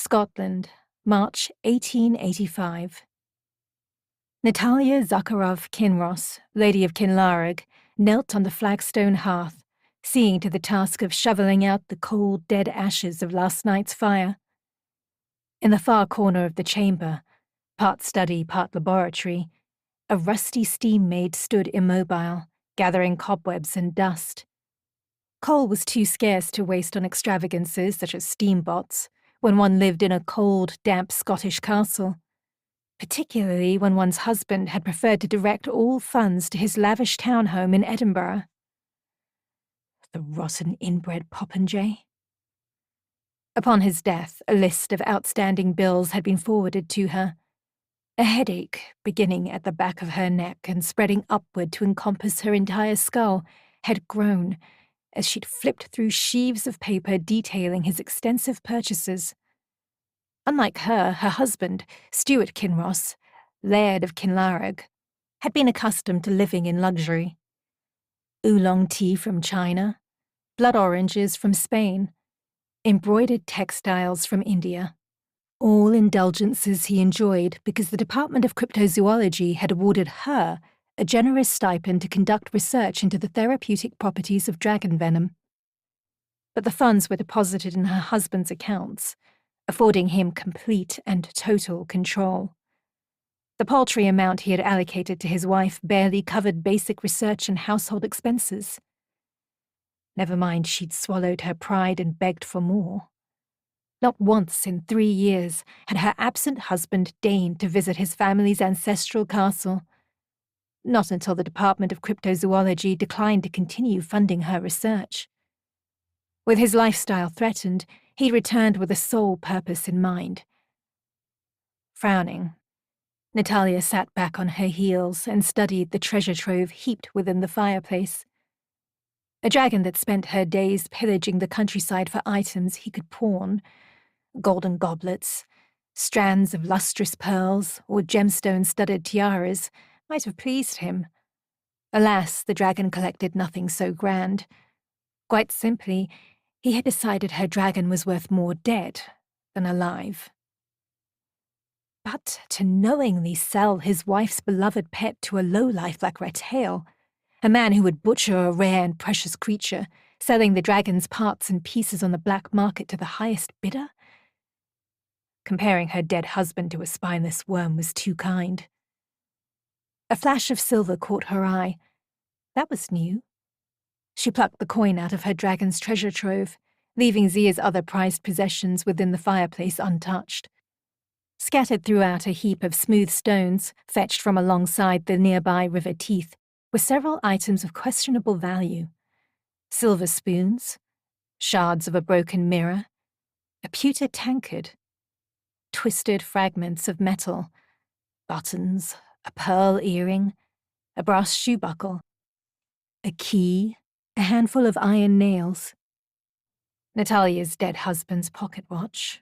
Scotland, March 1885. Natalia Zakharova Kinross, Lady of Kinlarig, knelt on the flagstone hearth, seeing to the task of shoveling out the cold, dead ashes of last night's fire. In the far corner of the chamber, part study, part laboratory, a rusty steam maid stood immobile, gathering cobwebs and dust. Coal was too scarce to waste on extravagances such as steambots, when one lived in a cold, damp Scottish castle, particularly when one's husband had preferred to direct all funds to his lavish townhome in Edinburgh. The rotten inbred popinjay. Upon his death, a list of outstanding bills had been forwarded to her. A headache, beginning at the back of her neck and spreading upward to encompass her entire skull, had grown as she'd flipped through sheaves of paper detailing his extensive purchases. Unlike her husband, Stuart Kinross, Laird of Kinlarig, had been accustomed to living in luxury. Oolong tea from China, blood oranges from Spain, embroidered textiles from India. All indulgences he enjoyed because the Department of Cryptozoology had awarded her a generous stipend to conduct research into the therapeutic properties of dragon venom. But the funds were deposited in her husband's accounts, affording him complete and total control. The paltry amount he had allocated to his wife barely covered basic research and household expenses. Never mind she'd swallowed her pride and begged for more. Not once in 3 years had her absent husband deigned to visit his family's ancestral castle. Not until the Department of Cryptozoology declined to continue funding her research. With his lifestyle threatened, he returned with a sole purpose in mind. Frowning, Natalia sat back on her heels and studied the treasure trove heaped within the fireplace. A dragon that spent her days pillaging the countryside for items he could pawn, golden goblets, strands of lustrous pearls, or gemstone-studded tiaras, might have pleased him. Alas, the dragon collected nothing so grand. Quite simply, he had decided her dragon was worth more dead than alive. But to knowingly sell his wife's beloved pet to a lowlife like Retail, a man who would butcher a rare and precious creature, selling the dragon's parts and pieces on the black market to the highest bidder? Comparing her dead husband to a spineless worm was too kind. A flash of silver caught her eye. That was new. She plucked the coin out of her dragon's treasure trove, leaving Zia's other prized possessions within the fireplace untouched. Scattered throughout a heap of smooth stones, fetched from alongside the nearby River Teith, were several items of questionable value. Silver spoons, shards of a broken mirror, a pewter tankard, twisted fragments of metal, buttons, a pearl earring, a brass shoe buckle, a key, a handful of iron nails. Natalia's dead husband's pocket watch,